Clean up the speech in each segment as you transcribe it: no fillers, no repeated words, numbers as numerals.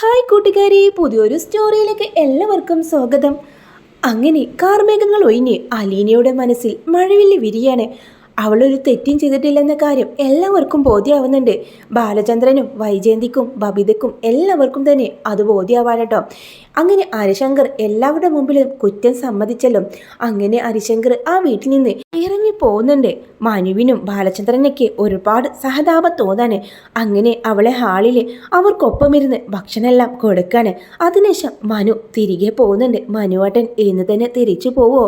Hi കൂട്ടുകാരി, പുതിയൊരു സ്റ്റോറിയിലേക്ക് എല്ലാവർക്കും സ്വാഗതം. അങ്ങനെ കാർമേഘങ്ങൾ ഒഴിഞ്ഞ് അലീനയുടെ മനസ്സിൽ മഴവില്ല് വിരിയാണ്. അവളൊരു തെറ്റും ചെയ്തിട്ടില്ലെന്ന കാര്യം എല്ലാവർക്കും ബോധ്യമാവുന്നുണ്ട്. ബാലചന്ദ്രനും വൈജയന്തിക്കും ബബിതയ്ക്കും എല്ലാവർക്കും തന്നെ അത് ബോധ്യമാവാനട്ടോ. അങ്ങനെ ഹരിശങ്കർ എല്ലാവരുടെ മുമ്പിലും കുറ്റം സമ്മതിച്ചല്ലോ. അങ്ങനെ ഹരിശങ്കർ ആ വീട്ടിൽ നിന്ന് ഇറങ്ങി പോകുന്നുണ്ട്. മനുവിനും ബാലചന്ദ്രനൊക്കെ ഒരുപാട് സഹതാപം തോന്നാണ്. അങ്ങനെ അവളെ ഹാളിൽ അവർക്കൊപ്പമിരുന്ന് ഭക്ഷണമെല്ലാം കൊടുക്കാണ്. അതിനുശേഷം മനു തിരികെ പോകുന്നുണ്ട്. മനുവേട്ടൻ ഇന്ന് തന്നെ തിരിച്ചു പോവോ?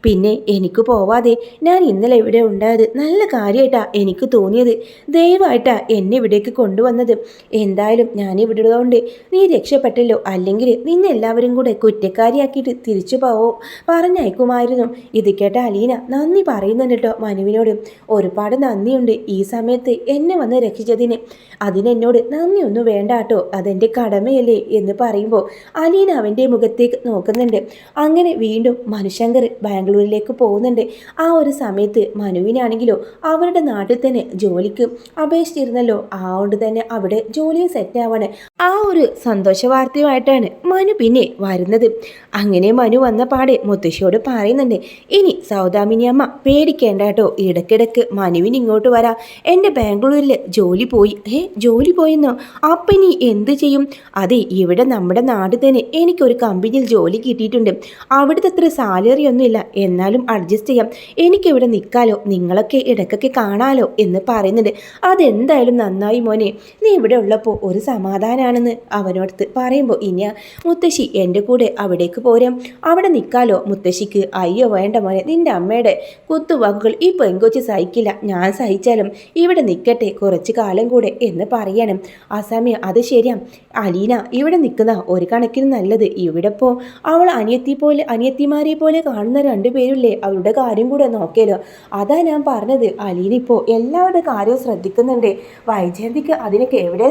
പിന്നെ എനിക്ക് പോവാതെ ഞാൻ ഇന്നലെ ഇവിടെ ഉണ്ടായത് നല്ല കാര്യമായിട്ടാ എനിക്ക് തോന്നിയത്. ദയവായിട്ടാ എന്നെ ഇവിടേക്ക് കൊണ്ടുവന്നത്. എന്തായാലും ഞാൻ ഇവിടെ കൊണ്ട് നീ രക്ഷപ്പെട്ടല്ലോ, അല്ലെങ്കിൽ നിന്നെ എല്ലാവരും കൂടെ കുറ്റക്കാരിയാക്കിയിട്ട് തിരിച്ചു പറഞ്ഞയക്കുമായിരുന്നു. ഇത് കേട്ട അലീന നന്ദി പറയുന്നുണ്ട് കേട്ടോ മനുവിനോട്. ഒരുപാട് നന്ദിയുണ്ട് ഈ സമയത്ത് എന്നെ വന്ന് രക്ഷിച്ചതിന്. അതിനെന്നോട് നന്ദിയൊന്നും വേണ്ട കേട്ടോ, അതെൻ്റെ കടമയല്ലേ എന്ന് പറയുമ്പോൾ അലീന അവൻ്റെ മുഖത്തേക്ക് നോക്കുന്നുണ്ട്. അങ്ങനെ വീണ്ടും മനുശങ്കർ ബാംഗ്ലൂരിലേക്ക് പോകുന്നുണ്ട്. ആ ഒരു സമയത്ത് മനുവിനാണെങ്കിലോ അവരുടെ നാട്ടിൽ തന്നെ ജോലിക്ക് അപേക്ഷിച്ചിരുന്നല്ലോ. അതുകൊണ്ട് തന്നെ അവിടെ ജോലിയും സെറ്റാവാണ്. ആ ഒരു സന്തോഷ വാർത്തയുമായിട്ടാണ് മനു പിന്നെ വരുന്നത്. അങ്ങനെ മനു വന്ന പാടെ മുത്തശ്ശിയോട് പറയുന്നുണ്ട്, ഇനി സൗദാമിനി അമ്മ പേടിക്കേണ്ട കേട്ടോ, ഇടയ്ക്കിടയ്ക്ക് മനുവിന് ഇങ്ങോട്ട് വരാം. എൻ്റെ ബാംഗ്ലൂരിൽ ജോലി പോയി. ജോലി പോയെന്നോ? അപ്പം ഇനി എന്ത് ചെയ്യും? അതെ, ഇവിടെ നമ്മുടെ നാട്ടിൽ തന്നെ എനിക്കൊരു കമ്പനിയിൽ ജോലി കിട്ടിയിട്ടുണ്ട്. അവിടുത്തെ അത്ര സാലറി ഒന്നുമില്ല, എന്നാലും അഡ്ജസ്റ്റ് ചെയ്യാം. എനിക്കിവിടെ നിൽക്കാലോ, നിങ്ങളൊക്കെ ഇടയ്ക്കൊക്കെ കാണാലോ എന്ന് പറയുന്നുണ്ട്. അതെന്തായാലും നന്നായി മോനെ, നീ ഇവിടെ ഉള്ളപ്പോൾ ഒരു സമാധാനമാണെന്ന് അവനോടത്ത് പറയുമ്പോൾ ഇനി മുത്തശ്ശി എൻ്റെ കൂടെ അവിടേക്ക് പോരാം, അവിടെ നിൽക്കാലോ മുത്തശ്ശിക്ക്. അയ്യോ വേണ്ട മോനെ, നിൻ്റെ അമ്മയുടെ കുത്തുവാക്കുകൾ ഈ പെങ്കൊച്ച് സഹിക്കില്ല. ഞാൻ സഹിച്ചാലും ഇവിടെ നിൽക്കട്ടെ കുറച്ച് കാലം കൂടെ എന്ന് പറയണം. ആ സമയം അത് ശരിയാ അലീന, ഇവിടെ നിൽക്കുന്ന ഒരു കണക്കിന് നല്ലത്. ഇവിടെ ഇപ്പോൾ അവൾ അനിയത്തിമാരെ പോലെ കാണുന്ന രണ്ടുപേരില്ലേ, അവളുടെ കാര്യം കൂടെ നോക്കിയല്ലോ. അതാ ഞാൻ പറഞ്ഞത്. അലീന ഇപ്പോൾ എല്ലാവരുടെ കാര്യവും ശ്രദ്ധിക്കുന്നുണ്ട്. വൈജയന്തിക്ക് അതിനൊക്കെ എവിടെ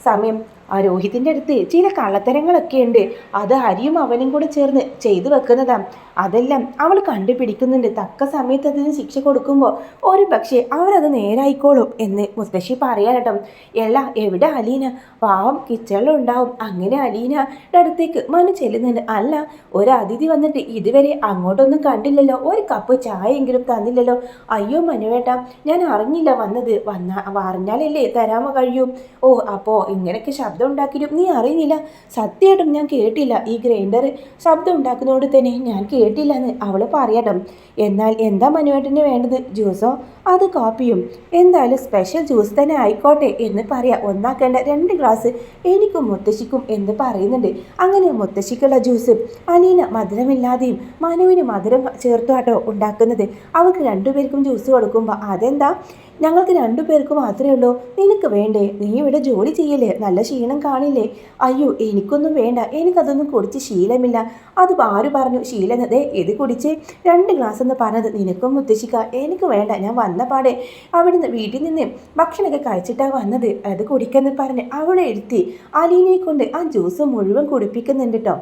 സമയം? ആ രോഹിതിൻ്റെ അടുത്ത് ചില കള്ളത്തരങ്ങളൊക്കെ ഉണ്ട്. അത് ഹരിയും അവനും കൂടെ ചേർന്ന് ചെയ്തു വെക്കുന്നതാ. അതെല്ലാം അവൾ കണ്ടുപിടിക്കുന്നുണ്ട്. തക്ക സമയത്ത് അതിന് ശിക്ഷ കൊടുക്കുമ്പോൾ ഒരു പക്ഷേ അവരത് നേരായിക്കോളും എന്ന് മുത്തശ്ശി പറയാനട്ടോ. എവിടെ അലീന? പാവം കിച്ചണിലുണ്ടാവും. അങ്ങനെ അലീനയുടെ അടുത്തേക്ക് മനു ചെല്ലുന്നുണ്ട്. അല്ല, ഒരു അതിഥി വന്നിട്ട് ഇതുവരെ അങ്ങോട്ടൊന്നും കണ്ടില്ലല്ലോ, ഒരു കപ്പ് ചായയെങ്കിലും തന്നില്ലല്ലോ. അയ്യോ മനുവേട്ടാ, ഞാൻ അറിഞ്ഞില്ല വന്നത്. അറിഞ്ഞാലല്ലേ തരാമോ കഴിയൂ. ഓ, അപ്പോൾ ഇങ്ങനെയൊക്കെ ശബ്ദം ഉണ്ടാക്കിയിട്ടും നീ അറിയുന്നില്ല? സത്യമായിട്ടും ഞാൻ കേട്ടില്ല. ഈ ഗ്രൈൻഡർ ശബ്ദം ഉണ്ടാക്കുന്നതുകൊണ്ട് തന്നെ ഞാൻ കേട്ടില്ല എന്ന് അവൾ പറയണം. എന്നാൽ എന്താ മനുവേട്ടന് വേണ്ടത്? ജ്യൂസോ അത് കാപ്പിയും? എന്തായാലും സ്പെഷ്യൽ ജ്യൂസ് തന്നെ ആയിക്കോട്ടെ എന്ന് പറയാം. ഒന്നാക്കേണ്ട 2 ഗ്ലാസ് എനിക്കും മുത്തശ്ശിക്കും എന്ന് പറയുന്നുണ്ട്. അങ്ങനെ മുത്തശ്ശിക്കുള്ള ജ്യൂസ് അലീന മധുരമില്ലാതെയും മനുവിന് മധുരം ചേർത്തുവാട്ടോ ഉണ്ടാക്കുന്നത്. അവർക്ക് 2 പേർക്കും ജ്യൂസ് കൊടുക്കുമ്പോൾ അതെന്താ, ഞങ്ങൾക്ക് 2 പേർക്ക് മാത്രമേ ഉള്ളൂ, നിനക്ക് വേണ്ടേ? നീ ഇവിടെ ജോലി ചെയ്യില്ലേ, നല്ല ക്ഷീണം കാണില്ലേ? അയ്യോ എനിക്കൊന്നും വേണ്ട, എനിക്കതൊന്നും കുടിച്ച് ശീലമില്ല. അത് ആര് പറഞ്ഞു ശീലം? ഇത് കുടിച്ച് 2 ഗ്ലാസ് എന്ന് പറഞ്ഞത് നിനക്കും മുത്തശ്ശിക്ക. എനിക്ക് വേണ്ട, ഞാൻ വന്ന പാടെ അവിടുന്ന് വീട്ടിൽ നിന്ന് ഭക്ഷണമൊക്കെ കഴിച്ചിട്ടാണ് വന്നത്. അത് കുടിക്കെന്ന് പറഞ്ഞ് അവിടെ ഇരുത്തി അലീനയെ കൊണ്ട് ആ ജ്യൂസ് മുഴുവൻ കുടിപ്പിക്കുന്നുണ്ട് കേട്ടോ.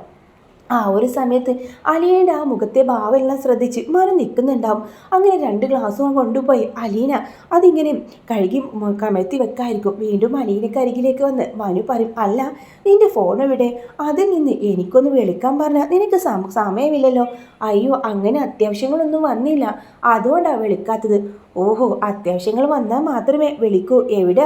ആ ഒരു സമയത്ത് അലീനയുടെ ആ മുഖത്തെ ഭാവമെല്ലാം ശ്രദ്ധിച്ച് മനു നിൽക്കുന്നുണ്ടാവും. അങ്ങനെ 2 ഗ്ലാസ്സും കൊണ്ടുപോയി അലീന അതിങ്ങനെ കഴുകി കമഴ്ത്തി വെക്കായിരിക്കും. വീണ്ടും അലീനയ്ക്ക് അരികിലേക്ക് വന്ന് മനു പറയും, അല്ല നിൻ്റെ ഫോൺ എവിടെ? അതിൽ നിന്ന് എനിക്കൊന്ന് വിളിക്കാൻ പറഞ്ഞാൽ നിനക്ക് സമയമില്ലല്ലോ. അയ്യോ, അങ്ങനെ അത്യാവശ്യങ്ങളൊന്നും വന്നില്ല, അതുകൊണ്ടാണ് വിളിക്കാത്തത്. ഓഹോ, അത്യാവശ്യങ്ങൾ വന്നാൽ മാത്രമേ വിളിക്കൂ. എവിടെ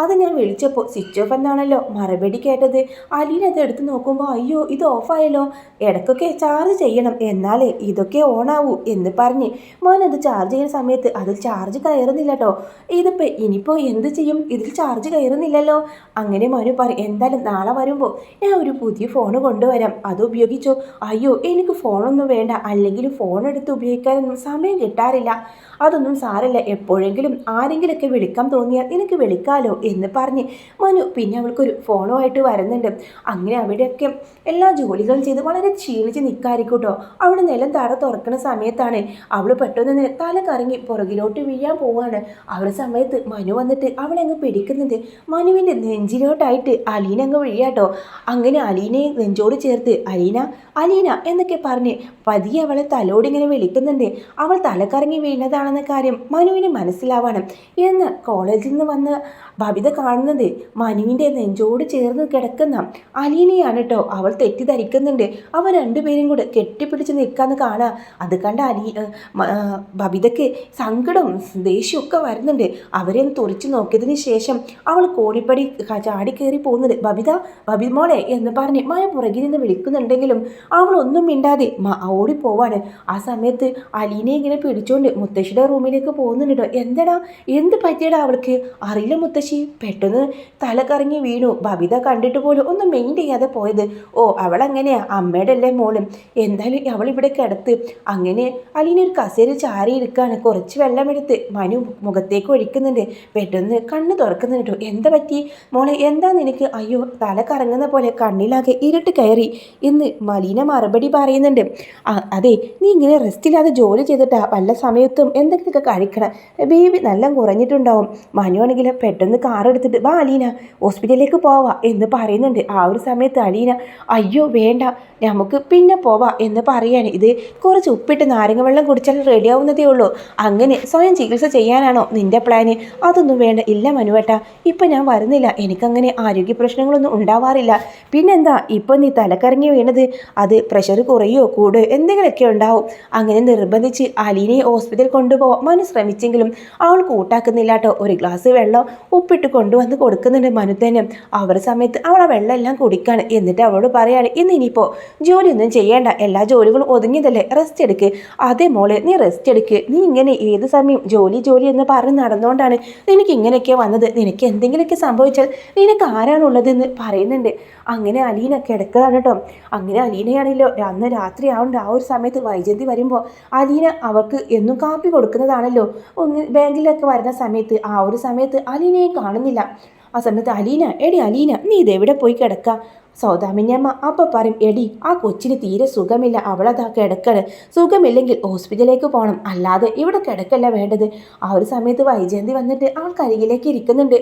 അത് ഞാൻ വിളിച്ചപ്പോൾ സ്വിച്ച് ഓഫ് എന്നാണല്ലോ മറുപടി കേട്ടത്. അലീന അത് എടുത്ത് നോക്കുമ്പോൾ അയ്യോ ഇത് ഓഫായല്ലോ, ഇടയ്ക്കൊക്കെ ചാർജ് ചെയ്യണം എന്നാലേ ഇതൊക്കെ ഓണാവൂ എന്ന് പറഞ്ഞ് മോനത് ചാർജ് ചെയ്യുന്ന സമയത്ത് അതിൽ ചാർജ് കയറുന്നില്ല കേട്ടോ. ഇനിയിപ്പോൾ എന്ത് ചെയ്യും, ഇതിൽ ചാർജ് കയറുന്നില്ലല്ലോ. അങ്ങനെ മോന് പറയും, എന്തായാലും നാളെ വരുമ്പോൾ ഞാൻ ഒരു പുതിയ ഫോൺ കൊണ്ടുവരാം, അത് ഉപയോഗിച്ചോ. അയ്യോ എനിക്ക് ഫോണൊന്നും വേണ്ട, അല്ലെങ്കിൽ ഫോൺ എടുത്ത് ഉപയോഗിക്കാനൊന്നും സമയം കിട്ടാറില്ല. അതൊന്നും സാരല്ല, എപ്പോഴെങ്കിലും ആരെങ്കിലുമൊക്കെ വിളിക്കാൻ തോന്നിയാൽ നിനക്ക് വിളിക്കാലോ എന്ന് പറഞ്ഞ് മനു പിന്നെ അവൾക്കൊരു ഫോണുമായിട്ട് വരുന്നുണ്ട്. അങ്ങനെ അവിടെയൊക്കെ എല്ലാ ജോലികളും ചെയ്ത് വളരെ ക്ഷീണിച്ച് നിൽക്കായിരിക്കും കേട്ടോ. അവിടെ നിലം തറ തുറക്കുന്ന സമയത്താണ് അവൾ പെട്ടെന്ന് തല കറങ്ങി പുറകിലോട്ട് വീഴാൻ പോവാണ്. ആ ഒരു സമയത്ത് മനു വന്നിട്ട് അവളങ്ങ് പിടിക്കുന്നുണ്ട്. മനുവിൻ്റെ നെഞ്ചിലോട്ടായിട്ട് അലീന അങ്ങ് വീഴാട്ടോ. അങ്ങനെ അലീനയെ നെഞ്ചോട് ചേർത്ത് അലീന അലീന എന്നൊക്കെ പറഞ്ഞ് പതിയെ അവളെ തലോടിങ്ങനെ വിളിക്കുന്നുണ്ട്. അവൾ തലക്കറങ്ങി വീണതാണെന്ന കാര്യം മനുവിന് മനസ്സിലാവണം. എന്നാൽ കോളേജിൽ നിന്ന് വന്ന് ബബിത കാണുന്നത് മനുവിൻ്റെ നെഞ്ചോട് ചേർന്ന് കിടക്കുന്ന അലീനയാണ് കേട്ടോ. അവൾ തെറ്റിദ്ധരിക്കുന്നുണ്ട്. അവർ രണ്ടുപേരും കൂടെ കെട്ടിപ്പിടിച്ച് നിൽക്കാന്ന് കാണാം. അത് കണ്ട ബബിതയ്ക്ക് സങ്കടവും ദേഷ്യമൊക്കെ വരുന്നുണ്ട്. അവരെ തുറിച്ചു നോക്കിയതിന് ശേഷം അവൾ കോണിപ്പടി ചാടി കയറി പോകുന്നത്. ബബിമോളെ എന്ന് പറഞ്ഞ് മായ പുറകിൽ നിന്ന് വിളിക്കുന്നുണ്ടെങ്കിലും അവൾ ഒന്നും മിണ്ടാതെ ഓടിപ്പോവാണ്. ആ സമയത്ത് അലീനെ ഇങ്ങനെ പിടിച്ചോണ്ട് മുത്തശ്ശിയുടെ റൂമിലേക്ക് പോകുന്നുണ്ട് കേട്ടോ. എന്താടാ, എന്ത് പറ്റിയടാ അവൾക്ക്? അറിയില്ല മുത്തശ്ശി, പെട്ടെന്ന് തല കറങ്ങി വീണു. ബബിത കണ്ടിട്ട് പോലും ഒന്നും മെയിൻ ചെയ്യാതെ പോയത്. ഓ, അവളങ്ങനെയാ, അമ്മയുടെ അല്ലേ മോളും. എന്തായാലും അവൾ ഇവിടെ കിടത്ത്. അങ്ങനെ അലീന ഒരു കസേര ചാരി ഇരിക്കാണ്. കുറച്ച് വെള്ളമെടുത്ത് മനു മുഖത്തേക്ക് ഒഴിക്കുന്നുണ്ട്. പെട്ടെന്ന് കണ്ണ് തുറക്കുന്നുണ്ട് കേട്ടോ. എന്താ പറ്റി മോളെ, എന്താ നിനക്ക്? അയ്യോ, തല കറങ്ങുന്ന പോലെ കണ്ണിലാകെ ഇരുട്ട് കയറി എന്ന് മലീന മറുപടി പറയുന്നുണ്ട്. അതെ, നീ ഇങ്ങനെ റെസ്റ്റില്ലാതെ ജോലി ചെയ്തിട്ടാ വല്ല സമയത്തും എന്തെങ്കിലുമൊക്കെ കഴിക്കണം. ബേബി നല്ല കുറഞ്ഞിട്ടുണ്ടാവും. മനുവാണെങ്കിൽ പെട്ടെന്ന് കാർ എടുത്തിട്ട് വാ അലീന, ഹോസ്പിറ്റലിലേക്ക് പോവാ എന്ന് പറയുന്നുണ്ട്. ആ ഒരു സമയത്ത് അലീന അയ്യോ വേണ്ട, നമുക്ക് പിന്നെ പോവാ എന്ന് പറയാണ്. ഇത് കുറച്ച് ഉപ്പിട്ട് നാരങ്ങ വെള്ളം കുടിച്ചാൽ റെഡിയാവുന്നതേ ഉള്ളൂ. അങ്ങനെ സ്വയം ചികിത്സ ചെയ്യാനാണോ നിന്റെ പ്ലാന്? അതൊന്നും വേണ്ട. ഇല്ല മനുവേട്ട, ഇപ്പം ഞാൻ വരുന്നില്ല. എനിക്കങ്ങനെ ആരോഗ്യ പ്രശ്നങ്ങളൊന്നും ഉണ്ടാവാറില്ല. പിന്നെന്താ ഇപ്പം നീ തലക്കറങ്ങി വീണത്? അത് പ്രഷർ കുറയോ കൂടുകയോ എന്തെങ്കിലുമൊക്കെ ഉണ്ടാവും. അങ്ങനെ നിർബന്ധിച്ച് അലീനയെ ഹോസ്പിറ്റലിൽ കൊണ്ടുപോകാൻ മനു ശ്രമിച്ചെങ്കിലും അവൾ കൂട്ടാക്കുന്നില്ല കേട്ടോ. ഒരു ഗ്ലാസ് വെള്ളം ഉപ്പിട്ട് കൊണ്ടുവന്ന് കൊടുക്കുന്നുണ്ട് മനു തന്നെ. അവർ സമയത്ത് അവൾ ആ വെള്ളം എല്ലാം കുടിക്കാണ്. എന്നിട്ട് അവളോട് പറയാണ്, ഇനിയിപ്പോൾ ജോലിയൊന്നും ചെയ്യേണ്ട, എല്ലാ ജോലികളും ഒതുങ്ങിയതല്ലേ, റെസ്റ്റ് എടുക്ക്. അതേ മോളെ, നീ റെസ്റ്റ് എടുക്ക്. നീ ഇങ്ങനെ ഏത് സമയം ജോലി ജോലി എന്ന് പറഞ്ഞ് നടന്നുകൊണ്ടാണ് നിനക്ക് ഇങ്ങനെയൊക്കെ വന്നത്. നിനക്ക് എന്തെങ്കിലുമൊക്കെ സംഭവിച്ചാൽ നിനക്ക് ആരാണുള്ളതെന്ന് പറയുന്നുണ്ട്. അങ്ങനെ അലീന കിടക്കുകയാണ് കേട്ടോ. അങ്ങനെ അലീനയാണല്ലോ അന്ന് രാത്രി ആവുന്നുണ്ട്. ആ ഒരു സമയത്ത് വൈജയന്തി വരുമ്പോൾ അലീന അവർക്ക് എന്നും കാപ്പി കൊടുക്കുന്നതാണല്ലോ. ബാങ്കിലൊക്കെ വരുന്ന സമയത്ത് ആ ഒരു സമയത്ത് അലീനയെ കാണുന്നില്ല. ആ സമയത്ത് അലീന, എടി അലീന, നീ ഇതെവിടെ പോയി കിടക്കുക? സൗദാമിനിയമ്മ അപ്പം പറയും, എടി ആ കൊച്ചിന് തീരെ സുഖമില്ല, അവളതാ കിടക്കണ്. സുഖമില്ലെങ്കിൽ ഹോസ്പിറ്റലിലേക്ക് പോകണം, അല്ലാതെ ഇവിടെ കിടക്കല്ല വേണ്ടത്. ആ ഒരു സമയത്ത് വൈജയന്തി വന്നിട്ട് അവൾ കരികിലേക്ക് ഇരിക്കുന്നുണ്ട്.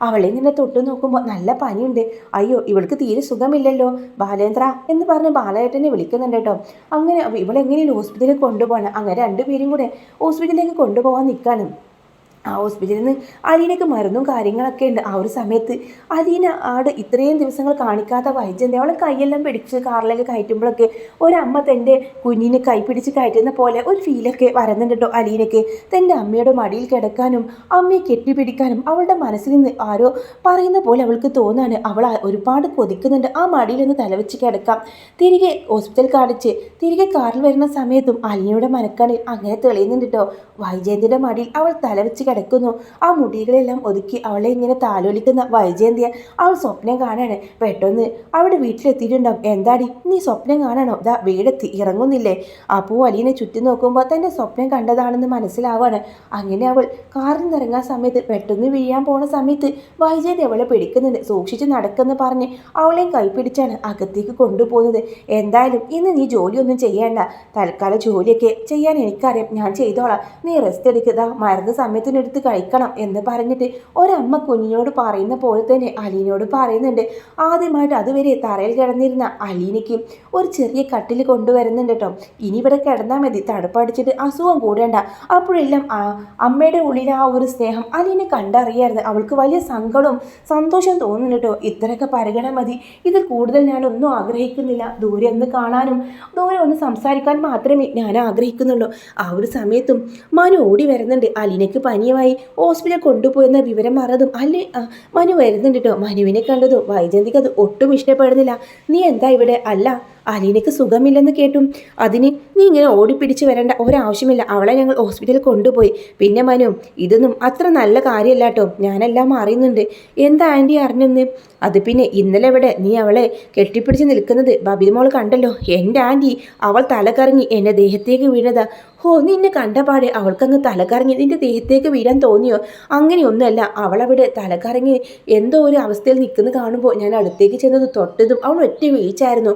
അവളെ ഇങ്ങനെ തൊട്ട് നോക്കുമ്പോൾ നല്ല പനിയുണ്ട്. അയ്യോ, ഇവൾക്ക് തീരെ സുഖമില്ലല്ലോ ബാലേന്ദ്ര എന്ന് പറഞ്ഞ് ബാലയേട്ടനെ വിളിക്കുന്നുണ്ട് കേട്ടോ. അങ്ങനെ ഇവളെങ്ങനെയും ഹോസ്പിറ്റലിൽ കൊണ്ടുപോകണം. അങ്ങനെ രണ്ടുപേരും കൂടെ ഹോസ്പിറ്റലിലേക്ക് കൊണ്ടുപോകാൻ നിൽക്കുകയാണ്. ആ ഹോസ്പിറ്റലിൽ നിന്ന് അലീനയ്ക്ക് മരുന്നും കാര്യങ്ങളൊക്കെ ഉണ്ട്. ആ ഒരു സമയത്ത് അലീന ഇത്രയും ദിവസങ്ങൾ കാണിക്കാത്ത വൈജയന്തി അവളെ കൈയെല്ലാം പിടിച്ച് കാറിലേക്ക് കയറ്റുമ്പോഴൊക്കെ ഒരമ്മ തൻ്റെ കുഞ്ഞിനെ കൈ പിടിച്ച് കയറ്റുന്ന പോലെ ഒരു ഫീലൊക്കെ വരുന്നുണ്ട് കേട്ടോ അലീനയ്ക്ക്. തൻ്റെ അമ്മയുടെ മടിയിൽ കിടക്കാനും അമ്മയെ കെട്ടിപ്പിടിക്കാനും അവളുടെ മനസ്സിൽ നിന്ന് ആരോ പറയുന്ന പോലെ അവൾക്ക് തോന്നാണ്. അവൾ ഒരുപാട് കൊതിക്കുന്നുണ്ട് ആ മടിയിൽ നിന്ന് തലവെച്ച് കിടക്കാം. തിരികെ ഹോസ്പിറ്റൽ കാണിച്ച് തിരികെ കാറിൽ വരുന്ന സമയത്തും അലീനയുടെ മനക്കാണിൽ അങ്ങനെ തെളിയുന്നുണ്ട് കേട്ടോ. വൈജയന്തിയുടെ മടിയിൽ അവൾ തലവെച്ച് കിടക്കുന്നു. ആ മുടികളെല്ലാം ഒതുക്കി അവളെ ഇങ്ങനെ താലോലിക്കുന്ന വൈജയന്തിയെ അവൾ സ്വപ്നം കാണാണ്. പെട്ടെന്ന് അവിടെ വീട്ടിലെത്തിയിട്ടുണ്ടാവും. എന്താടി നീ സ്വപ്നം കാണാണോ? ദാ വീടെത്തി, ഇറങ്ങുന്നില്ലേ? അപ്പോൾ അലീനെ ചുറ്റി നോക്കുമ്പോൾ തൻ്റെ സ്വപ്നം കണ്ടതാണെന്ന് മനസ്സിലാവാണ്. അങ്ങനെ അവൾ കാറിൽ നിന്ന് ഇറങ്ങാൻ സമയത്ത് പെട്ടെന്ന് വീഴാൻ പോണ സമയത്ത് വൈജയന്തി അവളെ പിടിക്കുന്നുണ്ട്. സൂക്ഷിച്ച് നടക്കെന്ന് പറഞ്ഞ് അവളെയും കൈപ്പിടിച്ചാണ് അകത്തേക്ക് കൊണ്ടുപോകുന്നത്. എന്തായാലും ഇന്ന് നീ ജോലിയൊന്നും ചെയ്യേണ്ട, തൽക്കാലം ജോലിയൊക്കെ ചെയ്യാൻ എനിക്കറിയാം, ഞാൻ ചെയ്തോളാം. നീ റെസ്റ്റ് എടുക്കുക, മരുന്ന് സമയത്തിന് എടുത്ത് കഴിക്കണം എന്ന് പറഞ്ഞിട്ട് ഒരമ്മ കുഞ്ഞിനോട് പറയുന്ന പോലെ തന്നെ അലീനയോട് പറയുന്നുണ്ട്. ആദ്യമായിട്ട് അതുവരെ തറയിൽ കിടന്നിരുന്ന അലീനയ്ക്ക് ഒരു ചെറിയ കട്ടിൽ കൊണ്ടുവരുന്നുണ്ട് കേട്ടോ. ഇനി ഇവിടെ കിടന്നാൽ മതി, തണുപ്പടിച്ചിട്ട് അസുഖം കൂടേണ്ട. അപ്പോഴെല്ലാം അമ്മയുടെ ഉള്ളിൽ ആ ഒരു സ്നേഹം അലീനെ കണ്ടറിയായിരുന്നു. അവൾക്ക് വലിയ സങ്കടവും സന്തോഷം തോന്നുന്നു കേട്ടോ. ഇത്രയൊക്കെ പരിഗണന മതി, ഇതിൽ കൂടുതൽ ഞാനൊന്നും ആഗ്രഹിക്കുന്നില്ല. ദൂരെ ഒന്ന് കാണാനും ദൂരെ ഒന്ന് സംസാരിക്കാൻ മാത്രമേ ഞാൻ ആഗ്രഹിക്കുന്നുള്ളൂ. ആ ഒരു സമയത്തും മനു ഓടി വരുന്നുണ്ട്. അലീനയ്ക്ക് പനിയുമായി ഹോസ്പിറ്റലിൽ കൊണ്ടുപോയെന്ന വിവരം അറിഞ്ഞതും മനു വരുന്നുണ്ട് കേട്ടോ. മനുവിനെ കണ്ടതും വൈജയന്തിക്ക് അത് ഒട്ടും ഇഷ്ടപ്പെടുന്നില്ല. നീ എന്താ ഇവിടെ? അല്ല, അലീനയ്ക്ക് സുഖമില്ലെന്ന് കേട്ടും അതിന് നീ ഇങ്ങനെ ഓടിപ്പിടിച്ച് വരേണ്ട ഒരാവശ്യമില്ല. അവളെ ഞങ്ങൾ ഹോസ്പിറ്റലിൽ കൊണ്ടുപോയി. പിന്നെ മനു, ഇതൊന്നും അത്ര നല്ല കാര്യമല്ല കേട്ടോ, ഞാനെല്ലാം അറിയുന്നുണ്ട്. എന്താ ആൻറ്റി അറിഞ്ഞെന്ന്? അത് പിന്നെ ഇന്നലെ ഇവിടെ നീ അവളെ കെട്ടിപ്പിടിച്ച് നിൽക്കുന്നത് ബബിമോൾ കണ്ടല്ലോ. എൻ്റെ ആൻറ്റി, അവൾ തലകറങ്ങി എൻ്റെ ദേഹത്തേക്ക് വീണതാ. ഹോ, നിന്നെ കണ്ടപാടെ അവൾക്കങ്ങ് തലകറങ്ങി നിൻ്റെ ദേഹത്തേക്ക് വീഴാൻ തോന്നിയോ? അങ്ങനെയൊന്നുമല്ല, അവളവിടെ തലകറങ്ങി എന്തോ ഒരു അവസ്ഥയിൽ നിൽക്കുന്നത് കാണുമ്പോൾ ഞാൻ അടുത്തേക്ക് ചെന്നത് തൊട്ടതും അവൾ ഒറ്റ വീഴ്ചയായിരുന്നു.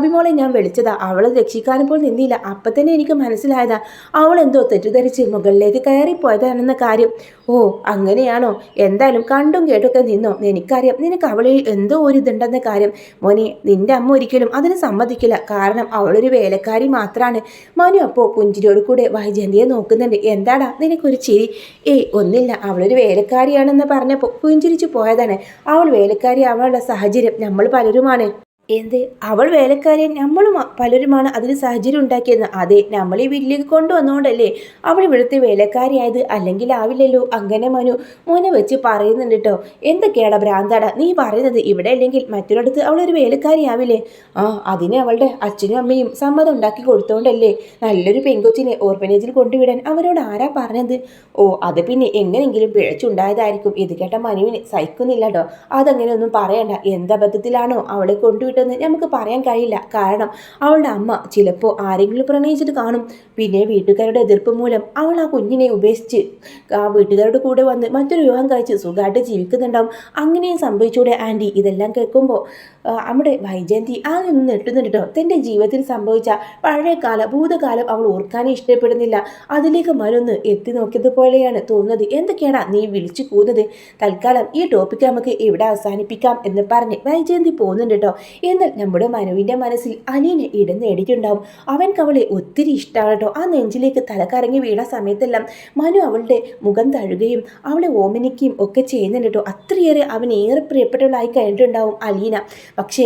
ഭാബിമോളെ ഞാൻ വിളിച്ചതാ, അവളെ രക്ഷിക്കാനിപ്പോൾ നിന്നില്ല. അപ്പം തന്നെ എനിക്ക് മനസ്സിലായതാ അവൾ എന്തോ തെറ്റിദ്ധരിച്ച് മുകളിലേക്ക് കയറിപ്പോയതാണെന്ന കാര്യം. ഓ അങ്ങനെയാണോ? എന്തായാലും കണ്ടും കേട്ടൊക്കെ നിന്നോ. എനിക്കറിയാം നിനക്ക് അവളിൽ എന്തോ ഒരു ഇതുണ്ടെന്ന കാര്യം. മോനെ, നിന്റെ അമ്മ ഒരിക്കലും അതിന് സമ്മതിക്കില്ല. കാരണം അവളൊരു വേലക്കാരി മാത്രമാണ്. മനു അപ്പോൾ പുഞ്ചിരിയോട് കൂടെ വൈജയന്തിയെ നോക്കുന്നുണ്ട്. എന്താടാ നിനക്കൊരു ചിരി? ഏയ് ഒന്നില്ല, അവളൊരു വേലക്കാരിയാണെന്ന് പറഞ്ഞപ്പോൾ പുഞ്ചിരിച്ചു പോയതാണ്. അവൾ വേലക്കാരി ആവാനുള്ള സാഹചര്യം നമ്മൾ പലരുമാണ്. എന്ത്? അവൾ വേലക്കാരിയെ നമ്മളും പലരുമാണ് അതിന് സാഹചര്യം ഉണ്ടാക്കിയെന്ന്. അതെ, നമ്മൾ ഈ വീട്ടിലേക്ക് കൊണ്ടുവന്നുകൊണ്ടല്ലേ അവൾ ഇവിടുത്തെ വേലക്കാരിയായത്, അല്ലെങ്കിൽ ആവില്ലല്ലോ. അങ്ങനെ മോനെ വെച്ച് പറയുന്നുണ്ട് കേട്ടോ. എന്തൊക്കെയാടാ ഭ്രാന്താടാ നീ പറയുന്നത്? ഇവിടെ അല്ലെങ്കിൽ മറ്റൊരിടത്ത് അവളൊരു വേലക്കാരിയാവില്ലേ? ആ, അതിന് അവളുടെ അച്ഛനും അമ്മയും സമ്മതം ഉണ്ടാക്കി കൊടുത്തോണ്ടല്ലേ നല്ലൊരു പെങ്കൊച്ചിനെ ഓർഫനേജിൽ കൊണ്ടുവിടാൻ അവരോട് ആരാ പറഞ്ഞത്? ഓ, അത് പിന്നെ എങ്ങനെയെങ്കിലും പിഴച്ചുണ്ടായതായിരിക്കും. ഇത് കേട്ട മനുവിന് സഹിക്കുന്നില്ല കേട്ടോ. അതങ്ങനെ ഒന്നും പറയണ്ട. എന്തബദ്ധത്തിലാണോ അവളെ കൊണ്ടുവിട്ടത് നമുക്ക് പറയാൻ കഴിയില്ല. കാരണം അവളുടെ അമ്മ ചിലപ്പോൾ ആരെങ്കിലും പ്രണയിച്ചിട്ട് കാണും. പിന്നെ വീട്ടുകാരുടെ എതിർപ്പ് മൂലം അവൾ ആ കുഞ്ഞിനെ ഉപേക്ഷിച്ച് ആ വീട്ടുകാരുടെ കൂടെ വന്ന് മറ്റൊരു വിവാഹം കഴിച്ച് സുഖമായിട്ട് ജീവിക്കുന്നുണ്ടാവും. അങ്ങനെയും സംഭവിച്ചൂടെ ആൻറ്റി? ഇതെല്ലാം കേൾക്കുമ്പോൾ നമ്മുടെ വൈജയന്തി ആകെ ഒന്ന് നെട്ടുന്നുണ്ട് കേട്ടോ. തൻ്റെ ജീവിതത്തിൽ സംഭവിച്ച ഭൂതകാലം അവൾ ഓർക്കാനേ ഇഷ്ടപ്പെടുന്നില്ല. അതിലേക്ക് മനൊന്ന് എത്തി നോക്കിയതുപോലെയാണ് തോന്നുന്നത്. എന്തൊക്കെയാടാ നീ വിളിച്ചു പോകുന്നത്? തൽക്കാലം ഈ ടോപ്പിക്ക് നമുക്ക് ഇവിടെ അവസാനിപ്പിക്കാം എന്ന് പറഞ്ഞ് വൈജയന്തി പോകുന്നുണ്ട് കേട്ടോ. എന്നാൽ നമ്മുടെ മനുവിൻ്റെ മനസ്സിൽ അലീന ഇടം നേടിയിട്ടുണ്ടാവും. അവൻക്ക് അവളെ ഒത്തിരി ഇഷ്ടമാണ് കേട്ടോ. ആ നെഞ്ചിലേക്ക് തലകറങ്ങി വീണ സമയത്തെല്ലാം മനു അവളുടെ മുഖം തഴുകയും അവളെ ഓമനിക്കുകയും ഒക്കെ ചെയ്യുന്നുണ്ട് കേട്ടോ. അത്രയേറെ അവൻ ഏറെ പ്രിയപ്പെട്ടവളായി കഴിഞ്ഞിട്ടുണ്ടാവും അലീന. പക്ഷേ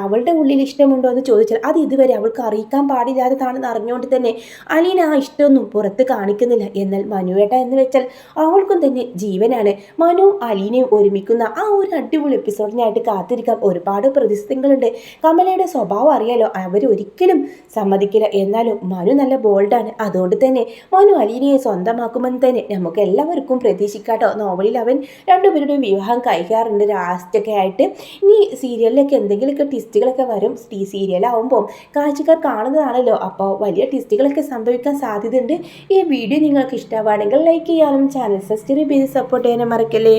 അവളുടെ ഉള്ളിൽ ഇഷ്ടമുണ്ടോ എന്ന് ചോദിച്ചാൽ അത് ഇതുവരെ അവൾക്ക് അറിയിക്കാൻ പാടില്ലാത്തതാണെന്ന് അറിഞ്ഞുകൊണ്ട് തന്നെ അലീന ആ ഇഷ്ടമൊന്നും പുറത്ത് കാണിക്കുന്നില്ല. എന്നാൽ മനുവേട്ട എന്ന് വെച്ചാൽ അവൾക്കും തന്നെ ജീവനാണ്. മനു അലീനയും ഒരുമിക്കുന്ന ആ ഒരു അടിപൊളി എപ്പിസോഡിനായിട്ട് കാത്തിരിക്കാം. ഒരുപാട് പ്രതിസന്ധികളുണ്ട്. കമലയുടെ സ്വഭാവം അറിയാലോ, അവരൊരിക്കലും സമ്മതിക്കില്ല. എന്നാലും മനു നല്ല ബോൾഡാണ്. അതുകൊണ്ട് തന്നെ മനു അലീനയെ സ്വന്തമാക്കുമെന്ന് തന്നെ നമുക്ക് എല്ലാവർക്കും പ്രതീക്ഷിക്കാട്ടോ. നോവലിൽ അവൻ രണ്ടുപേരുടെയും വിവാഹം കഴിക്കാറുണ്ട് ലാസ്റ്റൊക്കെ ആയിട്ട്. ഇനി സീരിയലിലൊക്കെ എന്തെങ്കിലുമൊക്കെ ട്വിസ്റ്റുകളൊക്കെ വരും. സീരിയലാവുമ്പോൾ കാഴ്ചക്കാർ കാണുന്നതാണല്ലോ, അപ്പോൾ വലിയ ട്വിസ്റ്റുകളൊക്കെ സംഭവിക്കാൻ സാധ്യതയുണ്ട്. ഈ വീഡിയോ നിങ്ങൾക്ക് ഇഷ്ടമാണെങ്കിൽ ലൈക്ക് ചെയ്യാനും ചാനൽ സബ്സ്ക്രൈബ് ചെയ്ത് സപ്പോർട്ട് ചെയ്യാനും മറക്കല്ലേ.